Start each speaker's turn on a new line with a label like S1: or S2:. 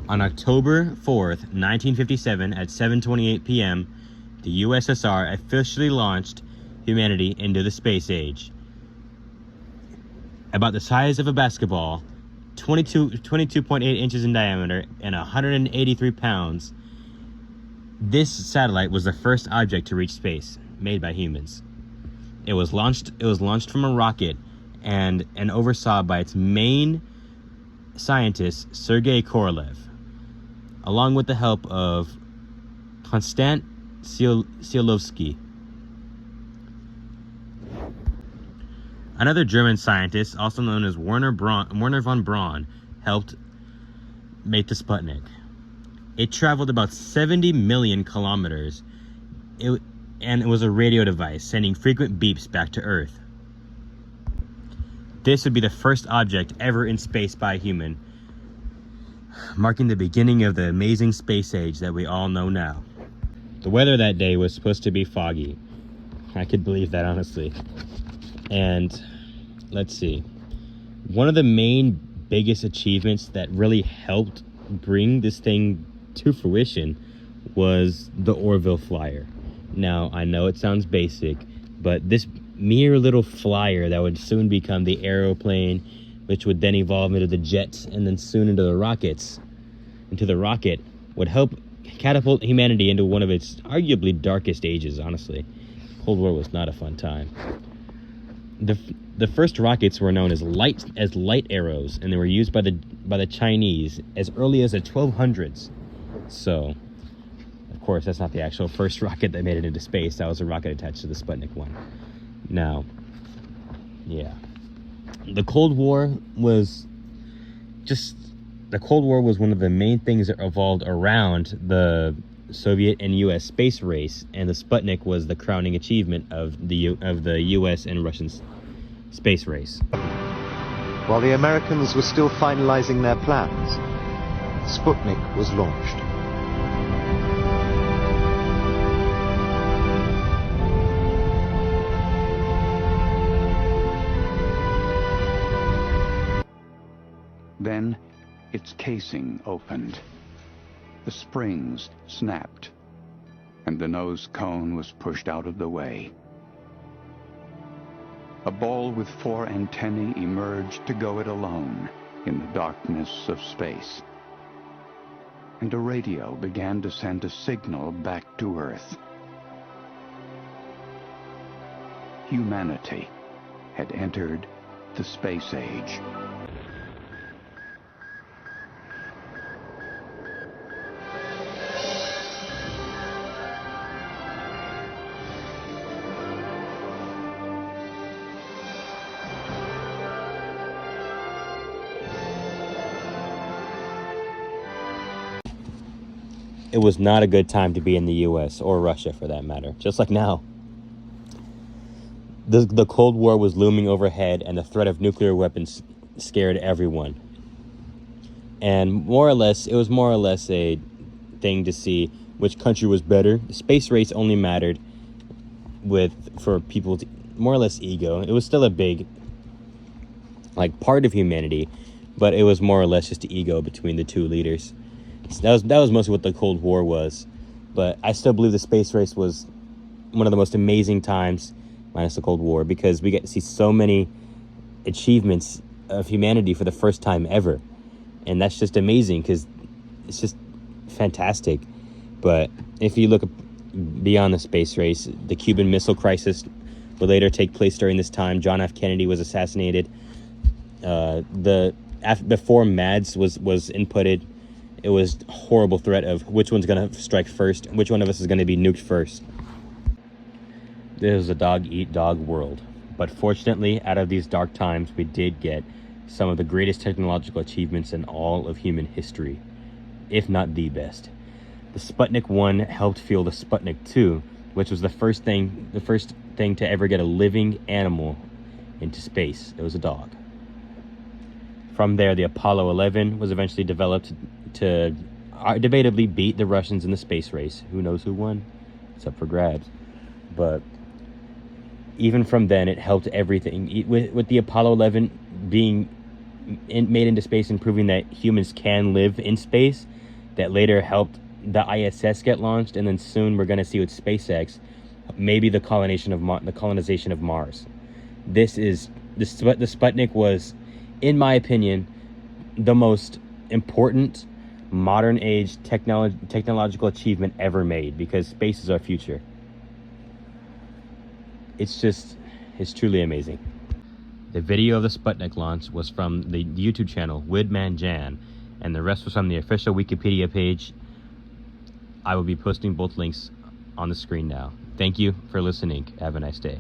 S1: On October 4th, 1957 at 7:28 p.m., the USSR officially launched humanity into the space age. About the size of a basketball, 22.8 inches in diameter and 183 pounds, this satellite was the first object to reach space made by humans. It was launched from a rocket and oversaw by its main scientist, Sergei Korolev, along with the help of Konstantin Tsiolkovsky. Another German scientist, also known as Werner von Braun, helped make the Sputnik. It traveled about 70 million kilometers, and it was a radio device, sending frequent beeps back to Earth. This would be the first object ever in space by a human, marking the beginning of the amazing space age that we all know now. The weather that day was supposed to be foggy. I could believe that, honestly. And let's see. One of the main biggest achievements that really helped bring this thing to fruition was the Orville Flyer. Now, I know it sounds basic, but this mere little flyer that would soon become the aeroplane, which would then evolve into the jets and then soon into the rockets, would help catapult humanity into one of its arguably darkest ages, honestly. Cold War was not a fun time. The first rockets were known as light arrows, and they were used by the Chinese as early as the 1200s. So, of course, that's not the actual first rocket that made it into space. That was a rocket attached to the Sputnik 1. Now, yeah. The Cold War was one of the main things that revolved around the Soviet and U.S. space race, and the Sputnik was the crowning achievement of the U.S. and Russian space race.
S2: While the Americans were still finalizing their plans, Sputnik was launched.
S3: Then, its casing opened. The springs snapped, and the nose cone was pushed out of the way. A ball with 4 antennae emerged to go it alone in the darkness of space. And a radio began to send a signal back to Earth. Humanity had entered the space age.
S1: It was not a good time to be in the U.S. or Russia, for that matter, just like now. The Cold War was looming overhead, and the threat of nuclear weapons scared everyone. And it was more or less a thing to see which country was better. The space race only mattered for people's more or less ego. It was still a big part of humanity, but it was more or less just the ego between the two leaders. That was mostly what the Cold War was, but I still believe the space race was one of the most amazing times, minus the Cold War, because we get to see so many achievements of humanity for the first time ever, and that's just amazing because it's just fantastic. But if you look beyond the space race, the Cuban Missile Crisis would later take place during this time. John F. Kennedy was assassinated. Before MADS was inputted, it was a horrible threat of which one's going to strike first, which one of us is going to be nuked first. This was a dog-eat-dog world. But fortunately, out of these dark times, we did get some of the greatest technological achievements in all of human history, if not the best. The Sputnik 1 helped fuel the Sputnik 2, which was the first thing to ever get a living animal into space. It was a dog. From there, the Apollo 11 was eventually developed to debatably beat the Russians in the space race. Who knows who won? It's up for grabs. But even from then, it helped everything. With the Apollo 11 being made into space and proving that humans can live in space, that later helped the ISS get launched, and then soon we're going to see with SpaceX, maybe the colonization of Mars. The Sputnik was, in my opinion, the most important modern age technological achievement ever made, because space is our future. It's truly amazing. The video of the Sputnik launch was from the YouTube channel Widman Jan, and the rest was from the official Wikipedia page. I will be posting both links on the screen now. Thank you for listening. Have a nice day.